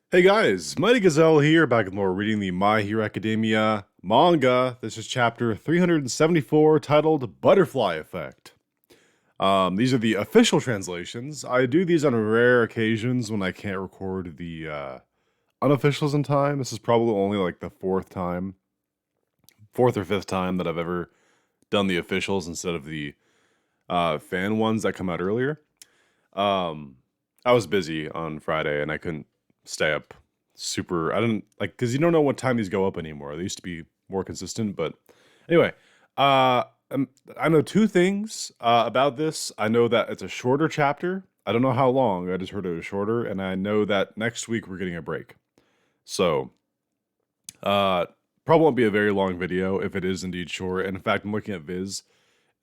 Hey guys, Mighty Gazelle here, back with more reading the My Hero Academia manga. This is chapter 374, titled Butterfly Effect. These are the official translations. I do these on rare occasions when I can't record the unofficials in time. This is probably only like the fourth or fifth time that I've ever done the officials instead of the fan ones that come out earlier. I was busy on Friday and I couldn't stay up super. I didn't like because you don't know what time these go up anymore. They used to be more consistent, but anyway, uh, I know two things about this. I know that it's a shorter chapter. I don't know how long. I just heard it was shorter, and I know that next week we're getting a break. So, uh, probably won't be a very long video if it is indeed short. And in fact, I'm looking at Viz,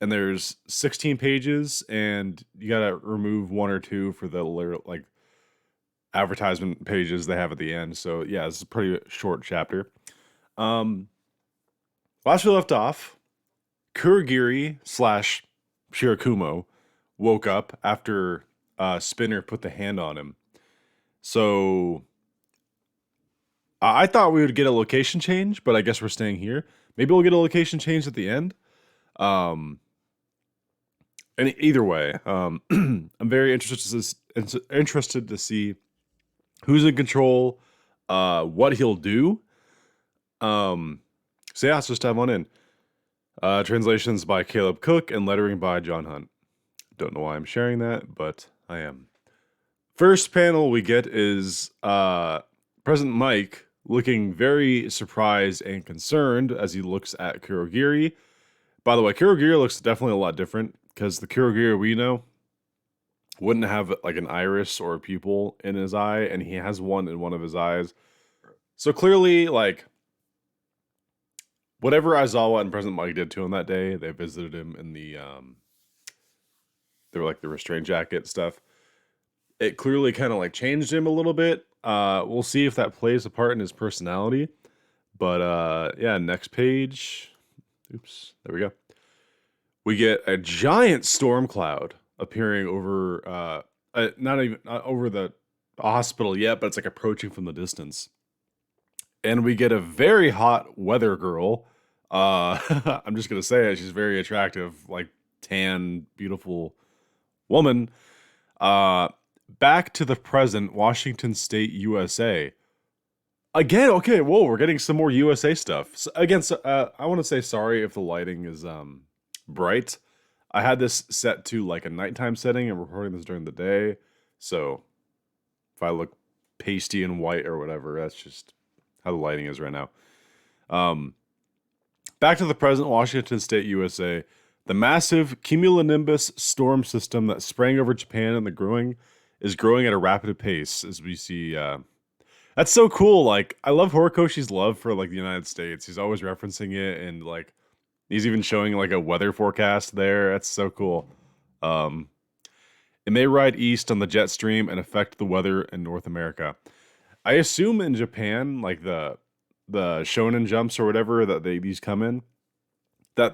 and there's 16 pages, and you gotta remove one or two for the like advertisement pages they have at the end. So yeah, it's a pretty short chapter. Um, Last we left off, Kurogiri slash Shirakumo woke up after Spinner put the hand on him. So I thought we would get a location change, but I guess we're staying here. Maybe we'll get a location change at the end. Um, and either way, I'm very interested to see who's in control, what he'll do. So yeah, let's just dive on in. Translations by Caleb Cook and lettering by John Hunt. Don't know why I'm sharing that, but I am. First panel we get is President Mike looking very surprised and concerned as he looks at Kurogiri. By the way, Kurogiri looks definitely a lot different because the Kurogiri we know wouldn't have like an iris or a pupil in his eye, and he has one in one of his eyes. So clearly, like, whatever Aizawa and President Mike did to him that day, they visited him in they were like the restraint jacket stuff. It clearly kind of like changed him a little bit. We'll see if that plays a part in his personality. But yeah, next page. Oops, there we go. We get a giant storm cloud appearing over, not over the hospital yet, but it's like approaching from the distance. And we get a very hot weather girl. I'm just gonna say it. She's very attractive, like tan, beautiful woman. Uh, Back to the present, Washington State, USA. Again, okay. Whoa, we're getting some more USA stuff. So, again, I want to say sorry if the lighting is bright. I had this set to like a nighttime setting and recording this during the day. So if I look pasty and white or whatever, that's just how the lighting is right now. Back to the present, Washington State, USA. The massive cumulonimbus storm system that sprang over Japan and the growing is growing at a rapid pace as we see. That's so cool. Like, I love Horikoshi's love for like the United States. He's always referencing it, and like he's even showing like a weather forecast there. That's so cool. Um, it may ride east on the jet stream and affect the weather in North America. I assume in Japan, like the shonen jumps or whatever that these come in,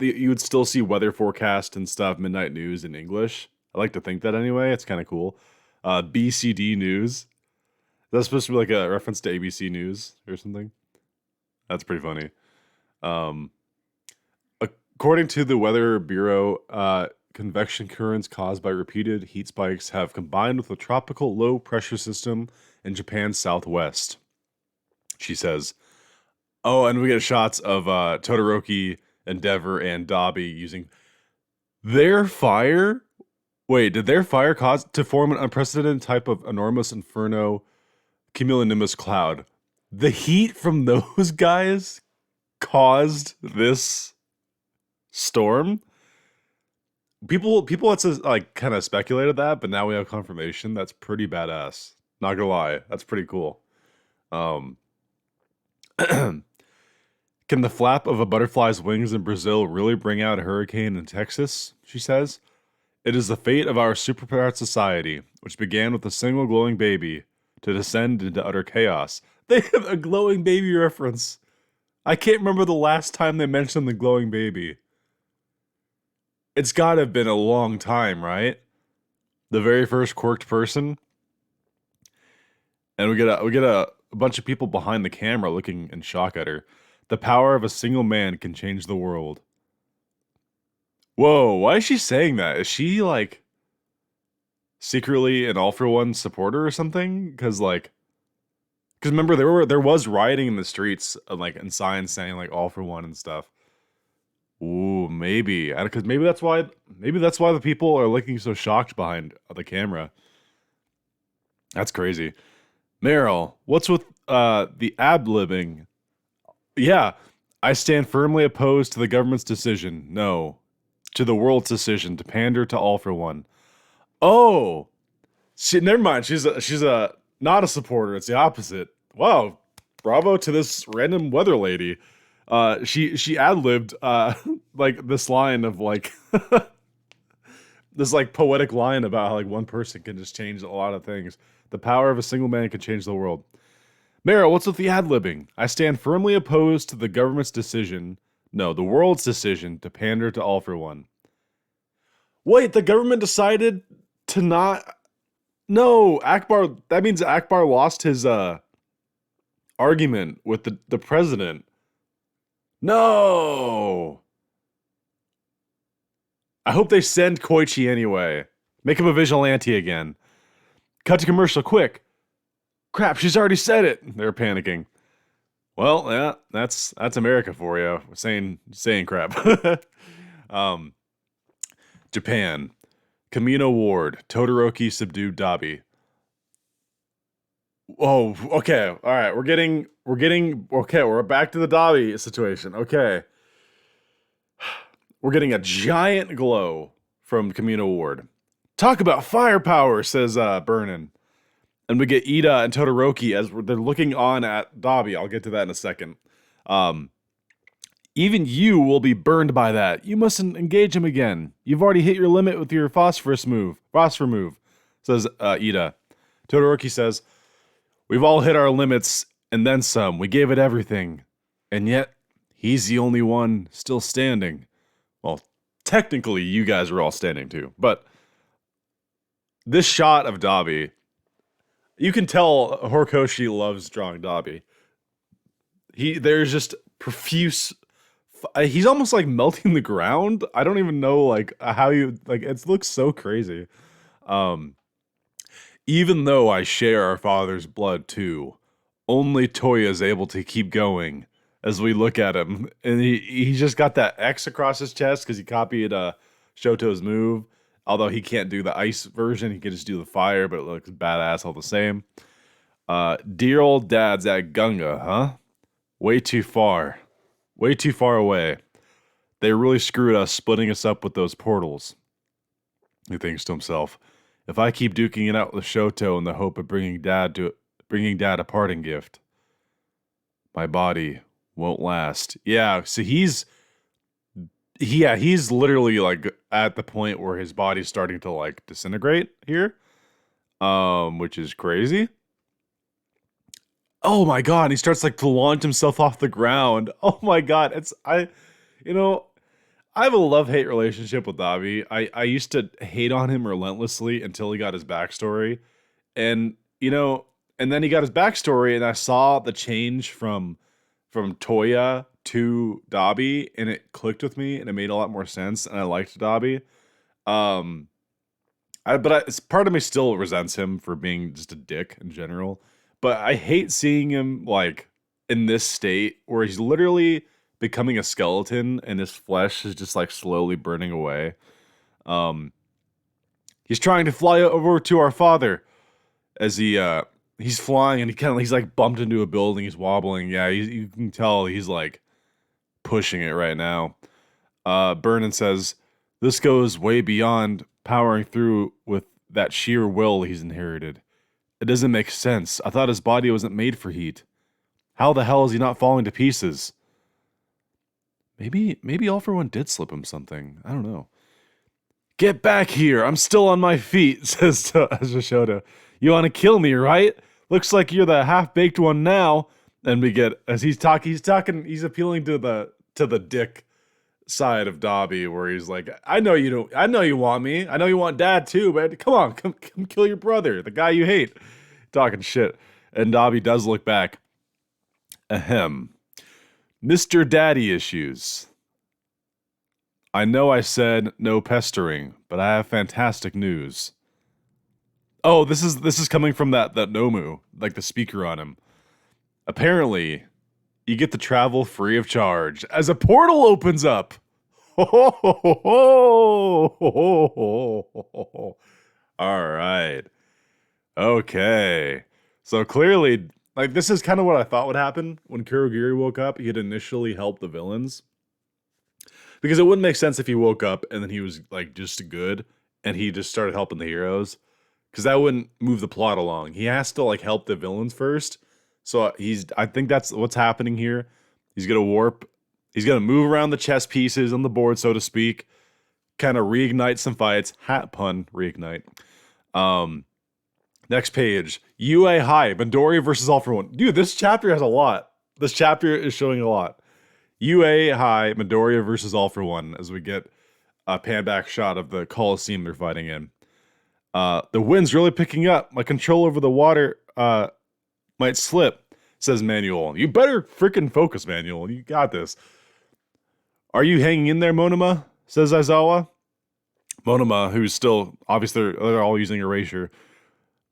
you would still see weather forecast and stuff, midnight news in English. I like to think that anyway. It's kind of cool. BCD news. That's supposed to be like a reference to ABC News or something. That's pretty funny. Um, According to the Weather Bureau, convection currents caused by repeated heat spikes have combined with a tropical low pressure system in Japan's southwest. She says, oh, and we get shots of Todoroki, Endeavor, and Dobby using their fire. Wait, did their fire cause to form an unprecedented type of enormous inferno cumulonimbus cloud? The heat from those guys caused this storm. People had to like kind of speculated that, but now we have confirmation. That's pretty badass. Not gonna lie, that's pretty cool. Um, Can the flap of a butterfly's wings in Brazil really bring out a hurricane in Texas? She says. It is the fate of our superpowered society, which began with a single glowing baby, to descend into utter chaos. They have a glowing baby reference. I can't remember the last time they mentioned the glowing baby. It's gotta have been a long time, right? The very first quirked person. And we get a a bunch of people behind the camera looking in shock at her. The power of a single man can change the world. Whoa, why is she saying that? Is she like secretly an All for One supporter or something? Because remember there was rioting in the streets and signs saying like All for One and stuff. Ooh, maybe because maybe that's why the people are looking so shocked behind the camera. That's crazy. Meryl, what's with the ad-libbing? Yeah, I stand firmly opposed to the government's decision. No, to the world's decision to pander to All for One. Oh, never mind. She's a not a supporter. It's the opposite. Wow, bravo to this random weather lady. She ad-libbed like this line of like this like poetic line about how like one person can just change a lot of things. The power of a single man can change the world. Meryl, what's with the ad-libbing? I stand firmly opposed to the government's decision, no, the world's decision to pander to All for One. Wait, the government decided to not... No, Akbar, that means Akbar lost his argument with the president. No! I hope they send Koichi anyway. Make him a vigilante again. Cut to commercial, quick. Crap, she's already said it. They're panicking. Well, yeah, that's America for you. Saying crap. Japan. Kamino Ward. Todoroki subdued Dabi. Oh, okay. All right. We're back to the Dabi situation. Okay. We're getting a giant glow from Kamino Ward. Talk about firepower, says Burnin. And we get Ida and Todoroki as they're looking on at Dabi. I'll get to that in a second. Even you will be burned by that. You mustn't engage him again. You've already hit your limit with your phosphor move, says Ida. Todoroki says, we've all hit our limits and then some. We gave it everything. And yet, he's the only one still standing. Well, technically, you guys were all standing too. But this shot of Dabi, you can tell Horikoshi loves drawing Dabi. There's just profuse... He's almost like melting the ground. I don't even know like how you... Like, it looks so crazy. Even though I share our father's blood too, only Toya is able to keep going as we look at him. And he's just got that X across his chest because he copied Shoto's move. Although he can't do the ice version, he can just do the fire, but it looks badass all the same. Dear old dad's at Gunga, huh? Way too far away. They really screwed us splitting us up with those portals. He thinks to himself, if I keep duking it out with Shoto in the hope of bringing dad a parting gift, my body won't last. Yeah, so he's literally like at the point where his body's starting to like disintegrate here, which is crazy. Oh my god, he starts like to launch himself off the ground. Oh my god, I have a love-hate relationship with Dabi. I used to hate on him relentlessly until he got his backstory. And then he got his backstory and I saw the change from Toya to Dabi, and it clicked with me and it made a lot more sense and I liked Dabi. Part of me still resents him for being just a dick in general. But I hate seeing him like in this state where he's literally becoming a skeleton and his flesh is just like slowly burning away. He's trying to fly over to our father as he's flying and he's like bumped into a building. He's wobbling. Yeah, you can tell he's like pushing it right now. Burnin says, this goes way beyond powering through with that sheer will he's inherited. It doesn't make sense. I thought his body wasn't made for heat. How the hell is he not falling to pieces? Maybe All for One did slip him something. I don't know. Get back here. I'm still on my feet, says Shoto. You want to kill me, right? Looks like you're the half-baked one now. And we get, as he's appealing to the dick side of Dabi, where he's like, I know you want me. I know you want dad too, but come on, come kill your brother, the guy you hate. Talking shit. And Dobby does look back. Ahem. Mr. Daddy Issues. I know I said no pestering, but I have fantastic news. Oh, this is coming from that Nomu, like the speaker on him. Apparently, you get to travel free of charge as a portal opens up. All right. Okay. So clearly, like, this is kind of what I thought would happen when Kurogiri woke up. He'd initially help the villains. Because it wouldn't make sense if he woke up and then he was, like, just good and he just started helping the heroes. Because that wouldn't move the plot along. He has to, like, help the villains first. So I think that's what's happening here. He's going to warp. He's going to move around the chess pieces on the board, so to speak. Kind of reignite some fights. Hat pun, reignite. Next page. UA High, Midoriya versus All for One. Dude, this chapter has a lot. This chapter is showing a lot. UA High, Midoriya versus All for One, as we get a pan back shot of the Coliseum they're fighting in. The wind's really picking up. My control over the water might slip, says Manuel. You better freaking focus, Manuel. You got this. Are you hanging in there, Monoma? Says Aizawa. Monoma, who's still, obviously they're all using erasure.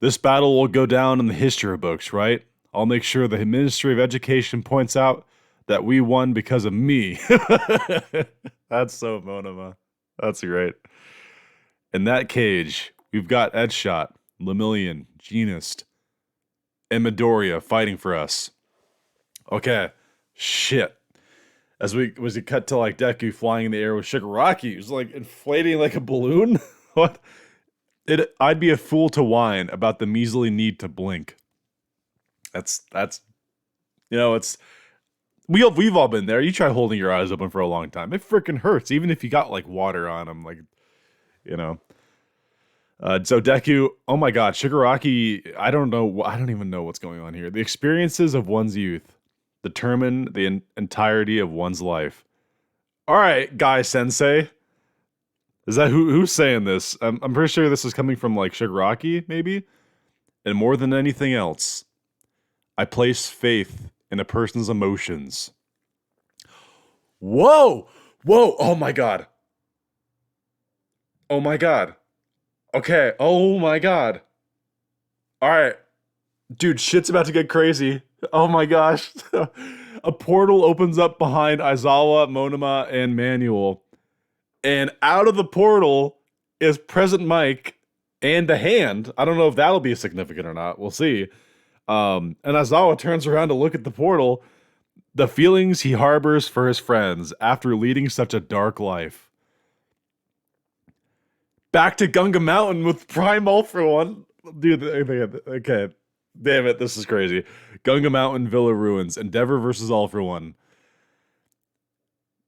This battle will go down in the history books, right? I'll make sure the Ministry of Education points out that we won because of me. That's so Monoma. That's great. In that cage, we've got Edgeshot, Lemillion, Jeanist, and Midoriya fighting for us. Okay. Shit. As we cut to like Deku flying in the air with Shigaraki, who's like inflating like a balloon. What? I'd be a fool to whine about the measly need to blink. That's it's we've all been there. You try holding your eyes open for a long time. It freaking hurts, even if you got like water on them, like So Deku, oh my god, Shigaraki, I don't even know what's going on here. The experiences of one's youth determine the entirety of one's life. All right, Guy Sensei. Is that who's saying this? I'm pretty sure this is coming from like Shigaraki, maybe? And more than anything else, I place faith in a person's emotions. Whoa! Whoa! Oh my god. Oh my god. Okay, oh my god. Alright. Dude, shit's about to get crazy. Oh my gosh. A portal opens up behind Aizawa, Monoma, and Manuel. And out of the portal is Present Mike and the hand. I don't know if that'll be significant or not. We'll see. And Aizawa turns around to look at the portal. The feelings he harbors for his friends after leading such a dark life. Back to Gunga Mountain with Prime All for One. Dude, okay. Damn it, this is crazy. Gunga Mountain, Villa Ruins, Endeavor versus All for One.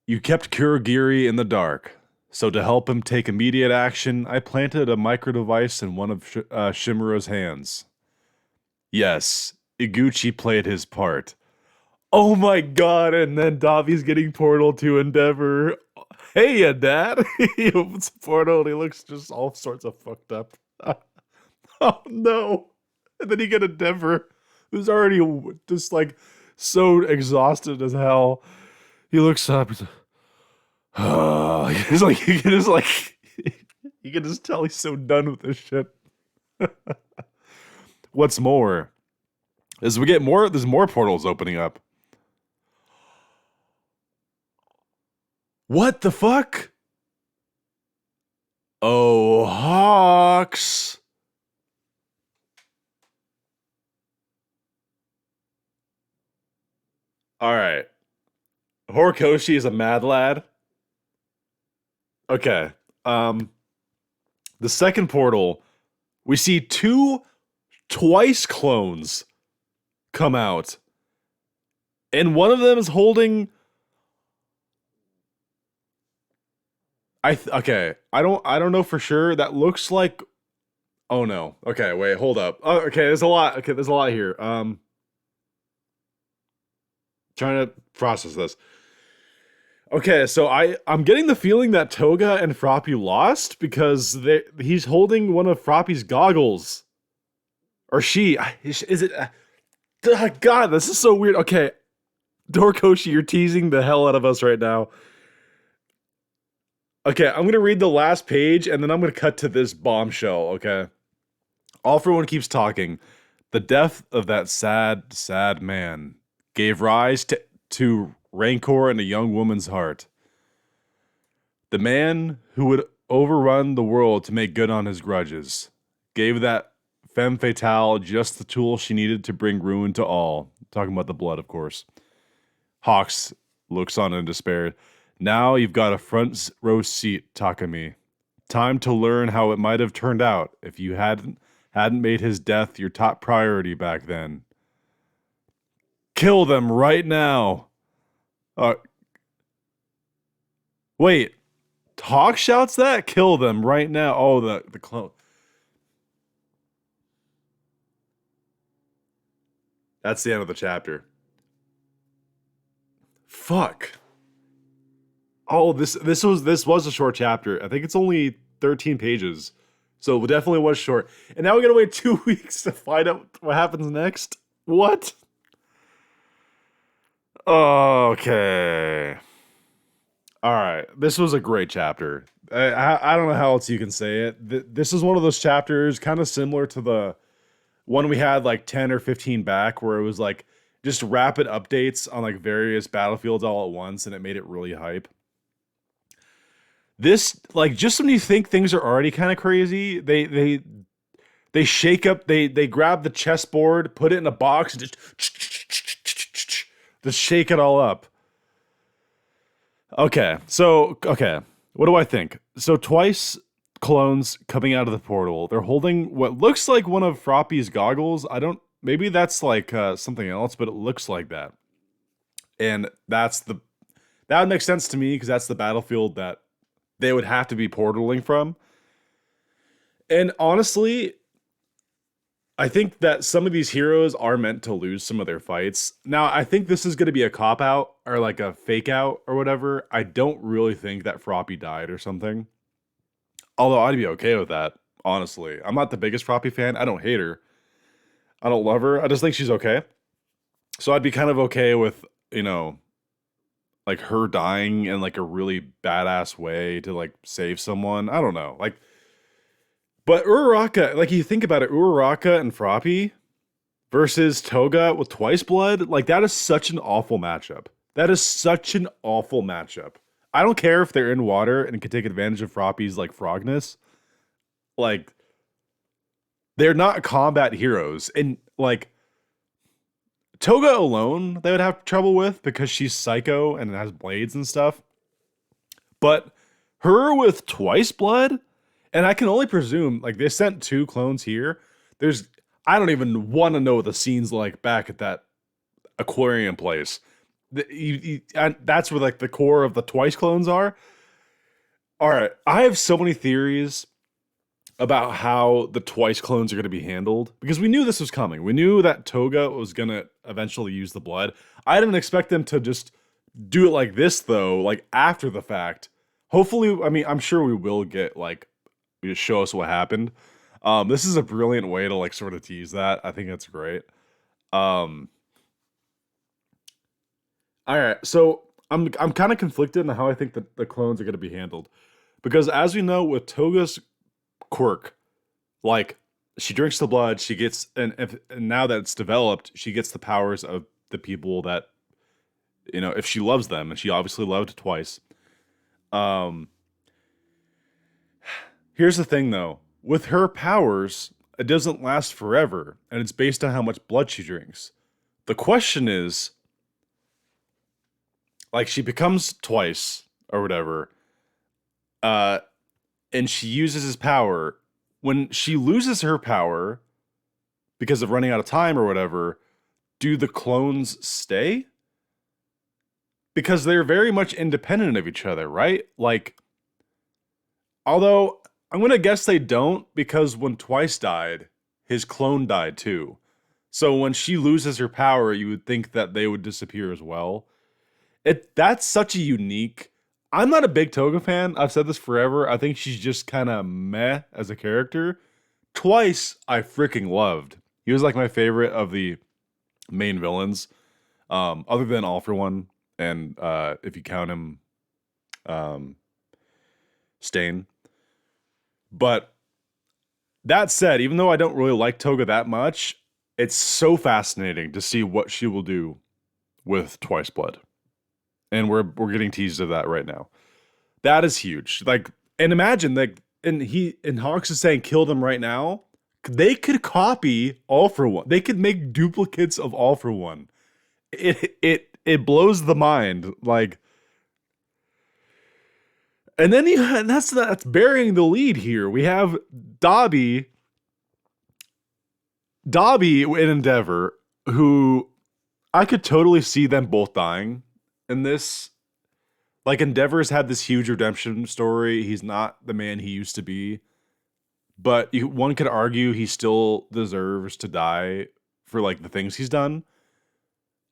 You kept Kurogiri in the dark, so to help him take immediate action, I planted a micro-device in one of Shimuro's hands. Yes, Iguchi played his part. Oh my god, and then Davi's getting portal to Endeavor. Hey, ya, Dad. He opens the portal and he looks just all sorts of fucked up. Oh no. And then you get Endeavor, who's already just like so exhausted as hell. He looks up, he's like, oh, he's like, you can just tell he's so done with this shit. What's more, as we get more, there's more portals opening up. What the fuck? Oh, Hawks. All right. Horikoshi is a mad lad. Okay. The second portal, we see twice clones come out. And one of them is holding okay. I don't know for sure. That looks like oh no. Okay, wait, hold up. Oh, okay, there's a lot. Okay, there's a lot here. Trying to process this. Okay, so I'm getting the feeling that Toga and Froppy lost because he's holding one of Froppy's goggles. Or she. Is it God, this is so weird. Okay, Dorkoshi, you're teasing the hell out of us right now. Okay, I'm gonna read the last page and then I'm gonna cut to this bombshell, okay? All for One keeps talking. The death of that sad, sad man gave rise to rancor in a young woman's heart. The man who would overrun the world to make good on his grudges gave that femme fatale just the tool she needed to bring ruin to all. Talking about the blood, of course. Hawks looks on in despair. Now you've got a front row seat, Takami. Time to learn how it might have turned out if you hadn't made his death your top priority back then. Kill them right now. Uh, wait. Hawk shouts that? Kill them right now. Oh, the clone. That's the end of the chapter. Fuck. Oh, this was a short chapter. I think it's only 13 pages. So it definitely was short. And now we gotta wait 2 weeks to find out what happens next. What? Okay. All right. This was a great chapter. I don't know how else you can say it. This is one of those chapters kind of similar to the one we had like 10 or 15 back where it was like just rapid updates on like various battlefields all at once and it made it really hype. This, like, just when you think things are already kind of crazy, they shake up, they grab the chessboard, put it in a box, and just shake it all up. Okay, what do I think? So twice clones coming out of the portal. They're holding what looks like one of Froppy's goggles. Maybe that's like something else, but it looks like that. And that would make sense to me because that's the battlefield that they would have to be portaling from. And honestly, I think that some of these heroes are meant to lose some of their fights. Now, I think this is going to be a cop-out or like a fake-out or whatever. I don't really think that Froppy died or something. Although I'd be okay with that, honestly. I'm not the biggest Froppy fan. I don't hate her. I don't love her. I just think she's okay. So I'd be kind of okay with, like her dying in like a really badass way to like save someone. I don't know. But Uraraka, like you think about it, Uraraka and Froppy versus Toga with Twice Blood, like that is such an awful matchup. That is such an awful matchup. I don't care if they're in water and can take advantage of Froppy's like frogness. Like they're not combat heroes. And like Toga alone, they would have trouble with because she's psycho and has blades and stuff. But her with Twice Blood, and I can only presume, like, they sent 2 clones here. I don't even want to know what the scene's like back at that aquarium place. That's where, like, the core of the Twice clones are. All right, I have so many theories about how the Twice clones are going to be handled because we knew this was coming. We knew that Toga was going to eventually use the blood. I didn't expect them to just do it like this though, like after the fact. Hopefully, I mean, I'm sure we will get like just show us what happened. This is a brilliant way to like sort of tease that. I think that's great. All right, so I'm kind of conflicted on how I think that the clones are going to be handled because as we know with Toga's quirk, like she drinks the blood, she gets and now that it's developed, she gets the powers of the people that if she loves them, and she obviously loved Twice. Here's the thing though, with her powers, it doesn't last forever, and it's based on how much blood she drinks. The question is, like she becomes Twice or whatever, and she uses his power. When she loses her power because of running out of time or whatever, do the clones stay? Because they're very much independent of each other, right? Like, although I'm going to guess they don't because when Twice died, his clone died too. So when she loses her power, you would think that they would disappear as well. That's such a unique. I'm not a big Toga fan. I've said this forever. I think she's just kind of meh as a character. Twice, I freaking loved. He was like my favorite of the main villains, other than All for One, and if you count him, um, Stain. But that said, even though I don't really like Toga that much, it's so fascinating to see what she will do with Twice Blood. And we're getting teased of that right now. That is huge. Like, and imagine like, and Hawks is saying kill them right now. They could copy All for One. They could make duplicates of All for One. It blows the mind. Like, and then and that's burying the lead here. We have Dobby in Endeavor, who I could totally see them both dying in this. Like, Endeavor's had this huge redemption story. He's not the man he used to be. But one could argue he still deserves to die for, like, the things he's done.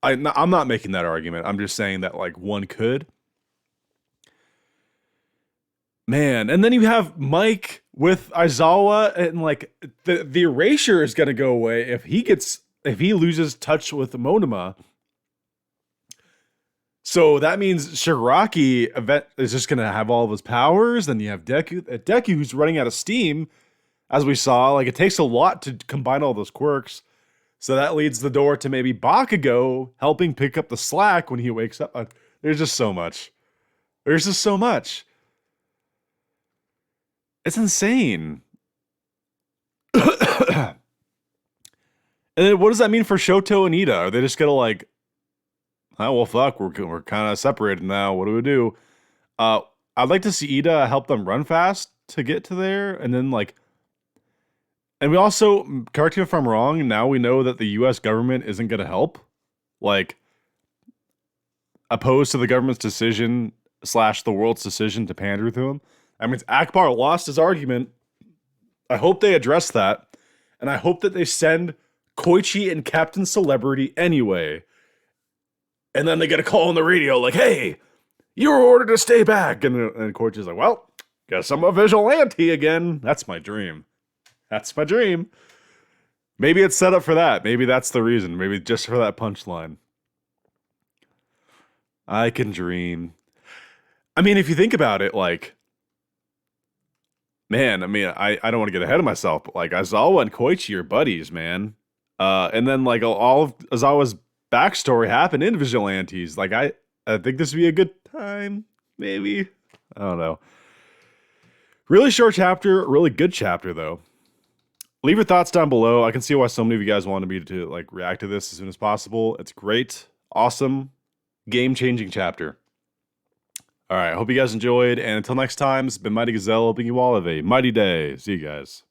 I'm not making that argument. I'm just saying that, like, one could. Man, and then you have Mike with Aizawa, and, like, the erasure is going to go away if he loses touch with Monoma. So that means Shigaraki event is just going to have all of his powers. Then you have Deku who's running out of steam, as we saw. Like, it takes a lot to combine all those quirks. So that leads the door to maybe Bakugo helping pick up the slack when he wakes up. There's just so much. There's just so much. It's insane. And then what does that mean for Shoto and Ida? Are they just going to, like, oh, well, fuck, we're kind of separated now. What do we do? I'd like to see Ida help them run fast to get to there. And then, like, and we also, correct me if I'm wrong, now we know that the U.S. government isn't going to help. Like, opposed to the government's decision / the world's decision to pander to him. I mean, Akbar lost his argument. I hope they address that. And I hope that they send Koichi and Captain Celebrity anyway. And then they get a call on the radio like, hey, you were ordered to stay back. And Koichi's like, well, guess I'm a vigilante again. That's my dream. That's my dream. Maybe it's set up for that. Maybe that's the reason. Maybe just for that punchline. I can dream. I mean, if you think about it, like, man, I mean, I don't want to get ahead of myself, but, like, Aizawa and Koichi are buddies, man. And then, like, all of Aizawa's backstory happened in Vigilantes. Like, I think this would be a good time, maybe. I don't know. Really short chapter, really good chapter, though. Leave your thoughts down below. I can see why so many of you guys wanted me to, like, react to this as soon as possible. It's great, awesome, game-changing chapter. All right, I hope you guys enjoyed, and until next time, it's been Mighty Gazelle, hoping you all have a mighty day. See you guys.